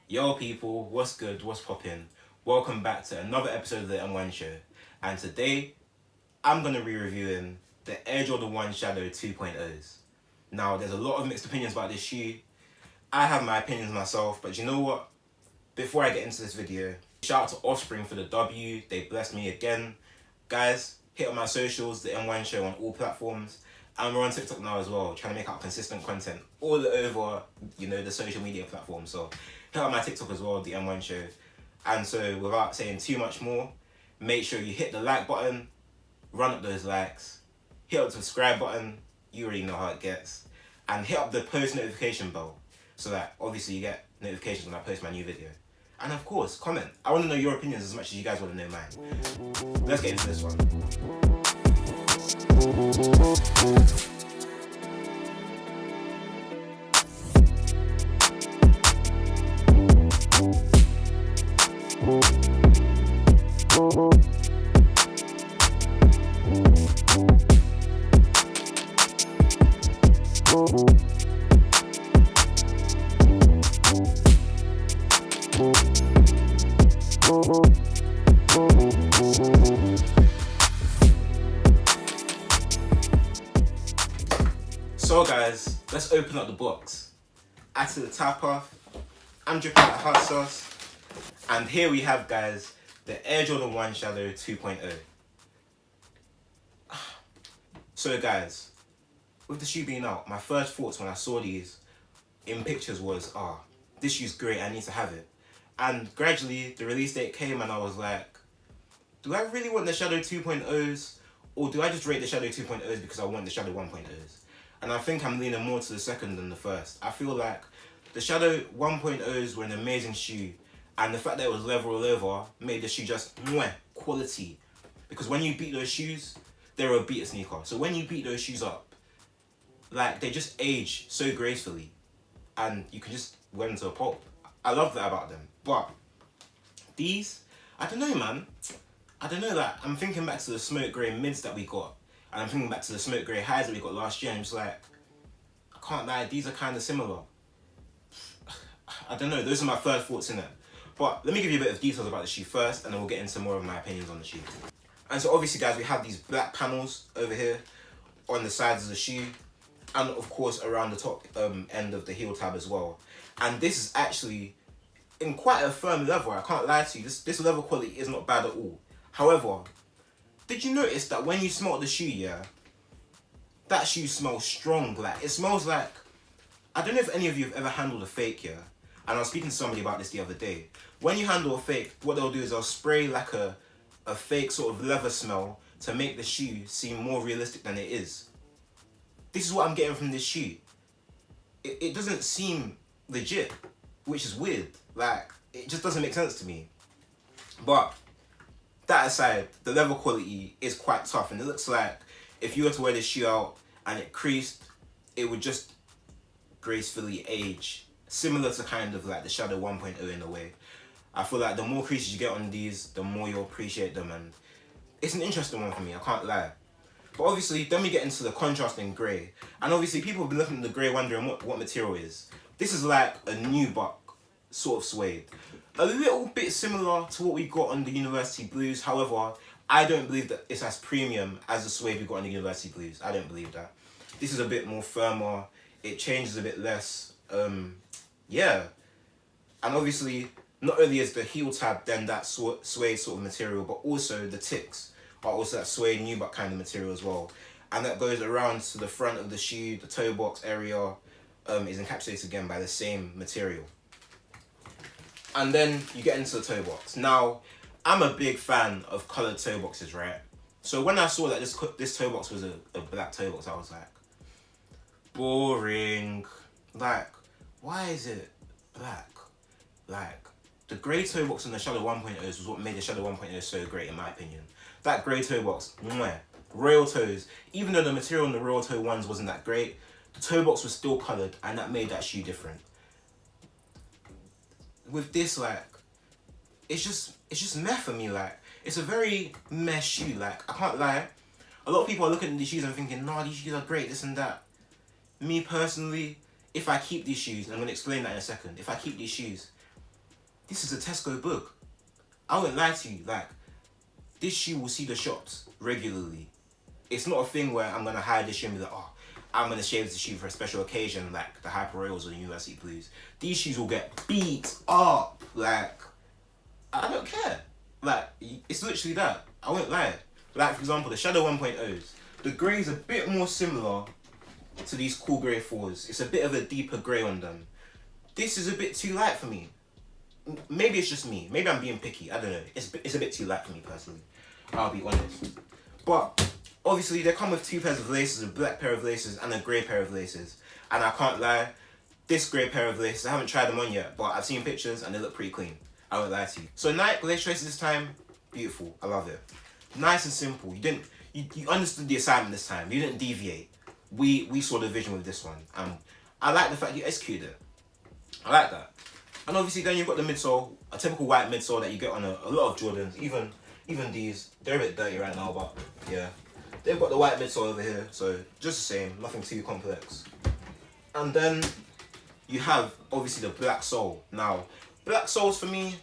Yo people, what's good, what's poppin'? Welcome back to another episode of the M1 Show. And today, I'm going to be reviewing the Air Jordan 1 Shadow 2.0s. Now, there's a lot of mixed opinions about this shoe. I have my opinions myself, but you know what? Before I get into this video, shout out to Offspring for the W. They blessed me again. Guys, hit on my socials, the M1 Show on all platforms. And we're on TikTok now as well, trying to make out consistent content all over, the social media platforms. So hit on my TikTok as well, the M1 Show. And so without saying too much more, make sure you hit the like button, run up those likes, hit up the subscribe button, you already know how it gets, and hit up the post notification bell so that obviously you get notifications when I post my new video. And of course, comment. I want to know your opinions as much as you guys want to know mine. Let's get into this one. So guys, let's open up the box. Add to the tapper. I'm dripping that hot sauce. And here we have, guys, the Air Jordan 1 Shadow 2.0. So guys, with the shoe being out, my first thoughts when I saw these in pictures was, this shoe's great, I need to have it. And gradually, the release date came and I was like, do I really want the Shadow 2.0s? Or do I just rate the Shadow 2.0s because I want the Shadow 1.0s? And I think I'm leaning more to the second than the first. I feel like the Shadow 1.0s were an amazing shoe, and the fact that it was leather all over made the shoe just quality. Because when you beat those shoes, they're a beater sneaker. So when you beat those shoes up, like, they just age so gracefully, and you can just wear them to a pulp. I love that about them. But these, I don't know, man. I don't know, like, I'm thinking back to the smoke grey mids that we got, and I'm thinking back to the smoke grey highs that we got last year, and I'm just like, I can't lie, these are kind of similar. I don't know, those are my first thoughts in it. But let me give you a bit of details about the shoe first, and then we'll get into more of my opinions on the shoe. And so obviously, guys, we have these black panels over here on the sides of the shoe, and of course around the top end of the heel tab as well. And this is actually in quite a firm leather, I can't lie to you. This leather quality is not bad at all. However, did you notice that when you smell the shoe, that shoe smells strong? Like, it smells like, I don't know if any of you have ever handled a fake, and I was speaking to somebody about this the other day. When you handle a fake, what they'll do is they'll spray like a fake sort of leather smell to make the shoe seem more realistic than it is. This is what I'm getting from this shoe. It doesn't seem legit, which is weird. Like, it just doesn't make sense to me. But that aside, the leather quality is quite tough, and it looks like if you were to wear this shoe out and it creased, it would just gracefully age, similar to kind of like the Shadow 1.0 in a way. I feel like the more creases you get on these, the more you'll appreciate them, and it's an interesting one for me, I can't lie. But obviously, then we get into the contrast in grey, and obviously people have been looking at the grey wondering what material is. This is like a nubuck sort of suede. A little bit similar to what we got on the University Blues. However, I don't believe that it's as premium as the suede we got on the University Blues. I don't believe that. This is a bit more firmer. It changes a bit less. And obviously, not only is the heel tab then that suede sort of material, but also the ticks are also that suede nubuck kind of material as well. And that goes around to the front of the shoe. The toe box area is encapsulated again by the same material. And then you get into the toe box. Now, I'm a big fan of coloured toe boxes, right? So when I saw that this toe box was a black toe box, I was like, boring. Like, why is it black? Like, the grey toe box in the Shadow 1.0s was what made the Shadow 1.0 so great, in my opinion. That grey toe box, royal toes. Even though the material in the royal toe ones wasn't that great, the toe box was still coloured, and that made that shoe different. With this, like, it's just meh for me. Like, it's a very meh shoe. Like, I can't lie, a lot of people are looking at these shoes and thinking, nah, these shoes are great, this and that. Me personally, if I keep these shoes, and I'm going to explain that in a second, if I keep these shoes, this is a Tesco book. I won't lie to you, like, this shoe will see the shops regularly. It's not a thing where I'm gonna hide this shoe and be like, oh, I'm gonna shave this shoe for a special occasion like the Hyper Royals or the University Blues. These shoes will get beat up. Like, I don't care. Like, it's literally that. I won't lie. Like, for example, the Shadow 1.0s. The grey is a bit more similar to these cool grey 4s. It's a bit of a deeper grey on them. This is a bit too light for me. Maybe it's just me. Maybe I'm being picky. I don't know. It's a bit too light for me personally. I'll be honest. But obviously they come with 2 pairs of laces, a black pair of laces and a grey pair of laces. And I can't lie, this grey pair of laces, I haven't tried them on yet, but I've seen pictures and they look pretty clean. I won't lie to you. So Nike lace choices this time, beautiful. I love it. Nice and simple. You understood the assignment this time. You didn't deviate. We saw the vision with this one. I like the fact you executed it. I like that. And obviously then you've got the midsole, a typical white midsole that you get on a lot of Jordans, even these. They're a bit dirty right now, but yeah. They've got the white midsole over here, so just the same, nothing too complex. And then you have obviously the black sole. Now, black soles for me,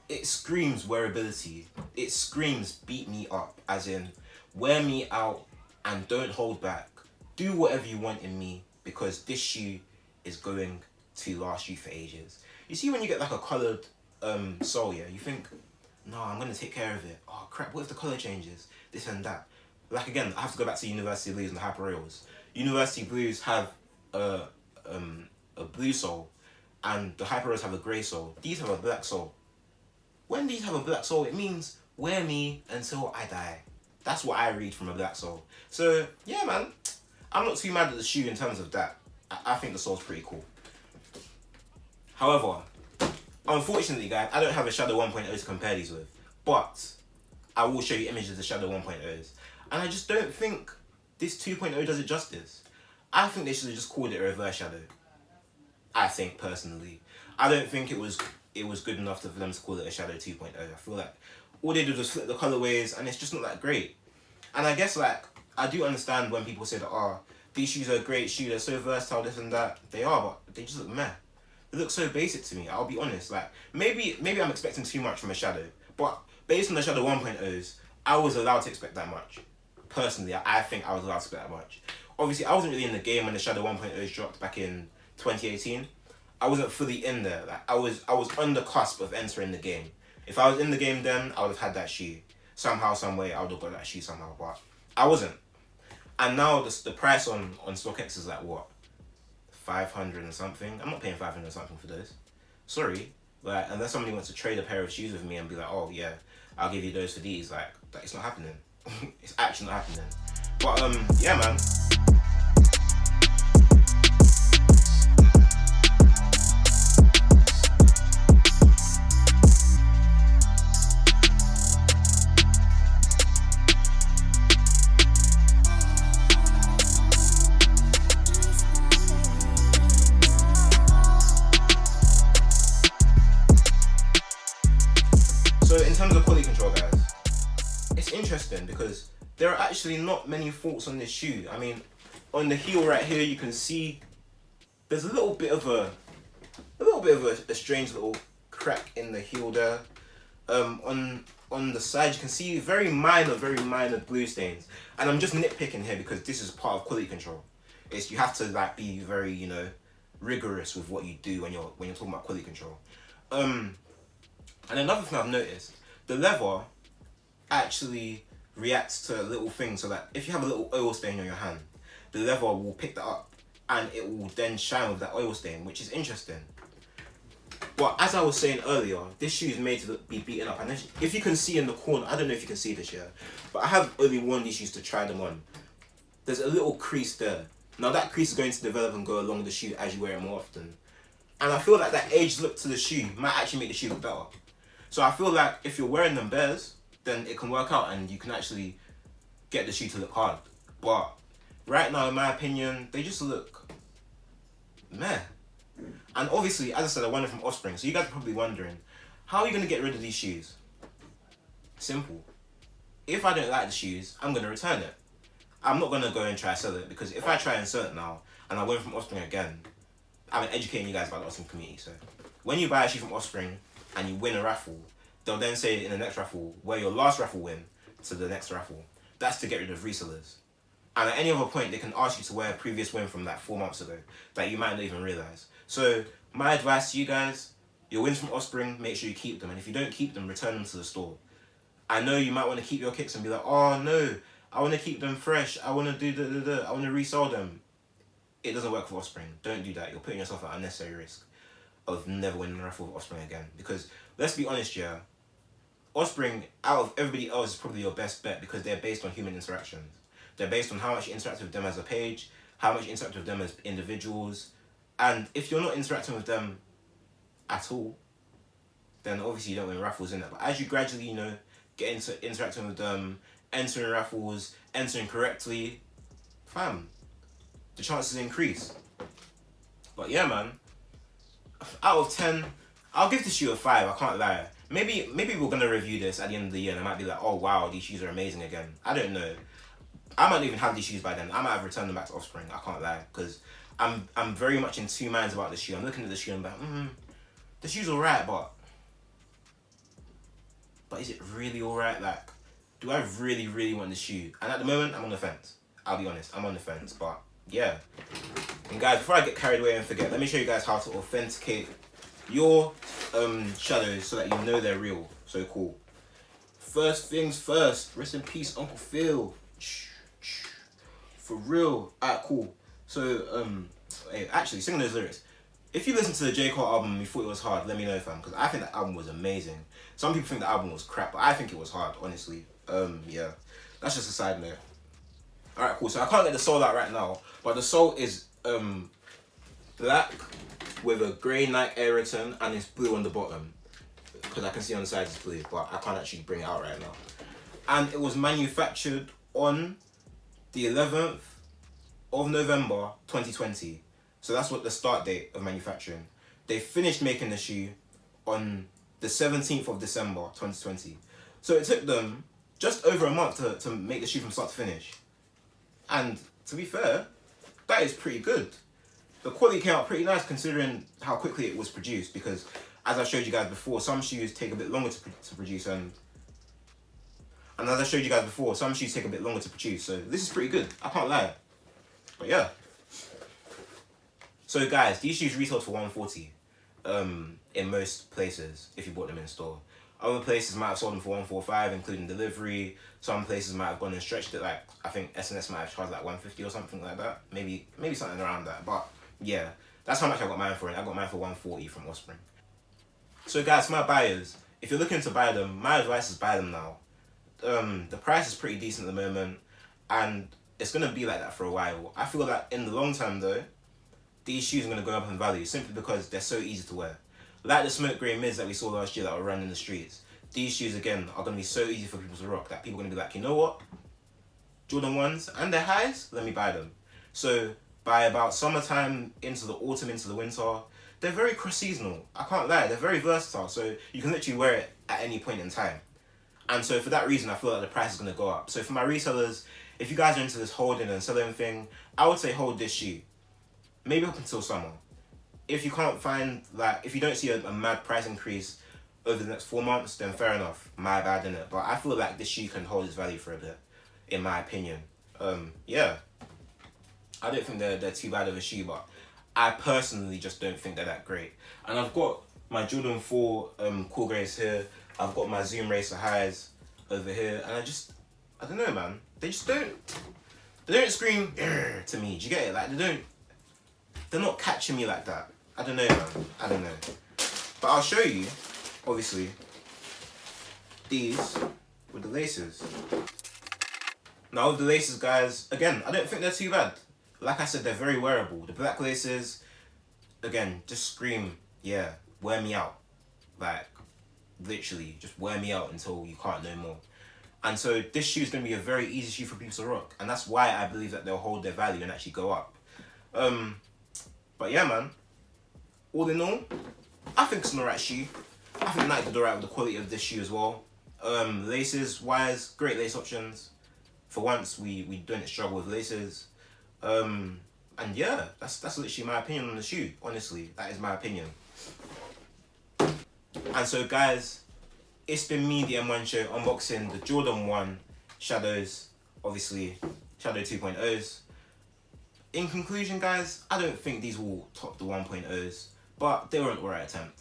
it screams wearability. It screams beat me up, as in wear me out and don't hold back. Do whatever you want in me because this shoe is going to last you for ages. You see when you get like a coloured sole, yeah, you think, no, I'm going to take care of it. Oh crap, what if the colour changes? This and that. Like again, I have to go back to University Blues and the Hyper Royals. University Blues have a blue sole and the Hyper Royals have a grey sole. These have a black sole. When these have a black sole, it means wear me until I die. That's what I read from a black sole. So yeah, man, I'm not too mad at the shoe in terms of that. I think the sole's pretty cool. However, unfortunately, guys, I don't have a Shadow 1.0 to compare these with, but I will show you images of the Shadow 1.0s. And I just don't think this 2.0 does it justice. I think they should have just called it a reverse shadow. I think, personally. I don't think it was good enough for them to call it a Shadow 2.0. I feel like all they did was flip the colorways and it's just not that great. And I guess, like, I do understand when people say that, oh, these shoes are a great shoe, they're so versatile, this and that. They are, but they just look meh. They look so basic to me, I'll be honest. Like, maybe I'm expecting too much from a Shadow, but based on the Shadow 1.0s, I was allowed to expect that much. Personally, I think I was allowed to expect that much. Obviously, I wasn't really in the game when the Shadow 1.0s dropped back in 2018. I wasn't fully in there. Like, I was on the cusp of entering the game. If I was in the game then, I would have had that shoe. Somehow, some way, I would have got that shoe somehow, but I wasn't. And now the price on StockX is like what? 500 and something. I'm not paying 500 and something for those. Sorry. Like, unless somebody wants to trade a pair of shoes with me and be like, oh yeah, I'll give you those for these. Like, it's not happening. It's actually not happening. But yeah, man. So in terms of quality control, guys, it's interesting because there are actually not many faults on this shoe. I mean, on the heel right here, you can see there's a little bit of a strange little crack in the heel there. On the side, you can see very minor blue stains. And I'm just nitpicking here because this is part of quality control. You have to like be very, rigorous with what you do when you're talking about quality control. And another thing I've noticed, the leather actually reacts to little things. So that if you have a little oil stain on your hand, the leather will pick that up and it will then shine with that oil stain, which is interesting. But as I was saying earlier, this shoe is made to be beaten up. And if you can see in the corner, I don't know if you can see this here, but I have only worn these shoes to try them on. There's a little crease there. Now that crease is going to develop and go along the shoe as you wear it more often. And I feel like that aged look to the shoe might actually make the shoe look better. So I feel like if you're wearing them bears, then it can work out and you can actually get the shoe to look hard. But right now, in my opinion, they just look meh. And obviously, as I said, I won it from Offspring. So you guys are probably wondering, how are you going to get rid of these shoes? Simple. If I don't like the shoes, I'm going to return it. I'm not going to go and try to sell it, because if I try and sell it now and I went from Offspring again, I'm educating you guys about the Offspring community. So when you buy a shoe from Offspring, and you win a raffle, they'll then say in the next raffle, wear your last raffle win to the next raffle. That's to get rid of resellers. And at any other point, they can ask you to wear a previous win from like 4 months ago that you might not even realize. So my advice to you guys, your wins from Offspring, make sure you keep them. And if you don't keep them, return them to the store. I know you might want to keep your kicks and be like, oh no, I want to keep them fresh. I want to do I want to resell them. It doesn't work for Offspring. Don't do that. You're putting yourself at unnecessary risk of never winning a raffle with Offspring again. Because let's be honest, yeah, Offspring, out of everybody else, is probably your best bet because they're based on human interactions. They're based on how much you interact with them as a page, how much you interact with them as individuals. And if you're not interacting with them at all, then obviously you don't win raffles in it. But as you gradually, get into interacting with them, entering raffles, entering correctly, fam, the chances increase. But yeah, man, out of 10, I'll give this shoe a 5, I can't lie. Maybe we're gonna review this at the end of the year and I might be like, oh wow, these shoes are amazing again. I don't know. I might not even have these shoes by then. I might have returned them back to Offspring, I can't lie. Because I'm very much in two minds about this shoe. I'm looking at the shoe and I'm like, the shoe's alright, but is it really alright? Like, do I really, really want this shoe? And at the moment, I'm on the fence. I'll be honest, I'm on the fence, but yeah. And guys, before I get carried away and forget, let me show you guys how to authenticate your shadows so that you know they're real. So cool. First things first, rest in peace, Uncle Phil. For real. Alright, cool. So, hey, actually, singing those lyrics. If you listen to the J. Cole album and you thought it was hard, let me know, fam, because I think that album was amazing. Some people think the album was crap, but I think it was hard, honestly. Yeah. That's just a side note. Alright, cool. So I can't get the sole out right now, but the sole is black with a grey Nike Air Return and it's blue on the bottom. Because I can see on the side it's blue, but I can't actually bring it out right now. And it was manufactured on the 11th of November 2020. So that's what the start date of manufacturing. They finished making the shoe on the 17th of December 2020. So it took them just over a month to make the shoe from start to finish. And to be fair, that is pretty good. The quality came out pretty nice considering how quickly it was produced, because as I showed you guys before, some shoes take a bit longer to produce, and as I showed you guys before, some shoes take a bit longer to produce. So this is pretty good, I can't lie. But yeah. So guys, these shoes retailed for $140 in most places if you bought them in store. Other places might have sold them for $145, including delivery. Some places might have gone and stretched it, like I think S&S might have charged like $150 or something like that. Maybe something around that. But yeah, that's how much I got mine for, and I got mine for $140 from Offspring. So guys, for my buyers, if you're looking to buy them, my advice is buy them now. The price is pretty decent at the moment, and it's gonna be like that for a while. I feel that in the long term though, these shoes are gonna go up in value simply because they're so easy to wear. Like the smoke grey mids that we saw last year that were running in the streets. These shoes again are gonna be so easy for people to rock that people are gonna be like, you know what? Jordan 1s and their highs, let me buy them. So by about summertime into the autumn, into the winter, they're very cross-seasonal. I can't lie, they're very versatile. So you can literally wear it at any point in time. And so for that reason, I feel like the price is gonna go up. So for my resellers, if you guys are into this holding and selling thing, I would say hold this shoe. Maybe up until summer. If you can't find, like, if you don't see a mad price increase over the next 4 months, then fair enough. My bad, innit? But I feel like this shoe can hold its value for a bit, in my opinion. Yeah. I don't think they're too bad of a shoe, but I personally just don't think they're that great. And I've got my Jordan 4 Cool Greys here. I've got my Zoom Racer highs over here. And I don't know, man. They don't scream to me. Do you get it? Like, they're not catching me like that. I don't know, man. I don't know. But I'll show you, obviously, these with the laces. Now with the laces, guys, again, I don't think they're too bad. Like I said, they're very wearable. The black laces, again, just scream, yeah, wear me out. Like, literally, just wear me out until you can't no more. And so this shoe is going to be a very easy shoe for people to rock. And that's why I believe that they'll hold their value and actually go up. But yeah, man, all in all, I think it's an alright shoe. I think Nike did alright with the quality of this shoe as well. Laces wise, great lace options. For once, we don't struggle with laces. And yeah, that's literally my opinion on the shoe. Honestly, that is my opinion. And And so guys, it's been me, the M1 Show, unboxing the Jordan 1 Shadows, obviously Shadow 2.0s. In conclusion guys, I don't think these will top the 1.0s, but they were an alright attempt.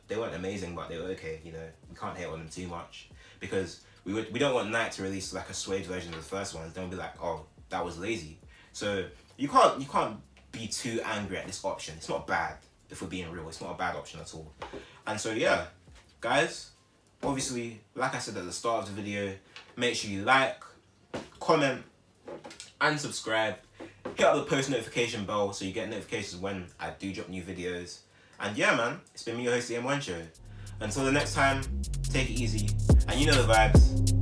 They weren't amazing, but they were okay, you know. We can't hate on them too much, because we don't want Nike to release like a suede version of the first ones. Don't be like, oh, that was lazy. So you can't be too angry at this option. It's not bad, if we're being real. It's not a bad option at all. And so yeah, guys, obviously, like I said at the start of the video, make sure you like, comment, and subscribe. Hit up the post notification bell so you get notifications when I do drop new videos. And yeah, man, it's been me, your host, the M1 Show. Until the next time, take it easy, and you know the vibes.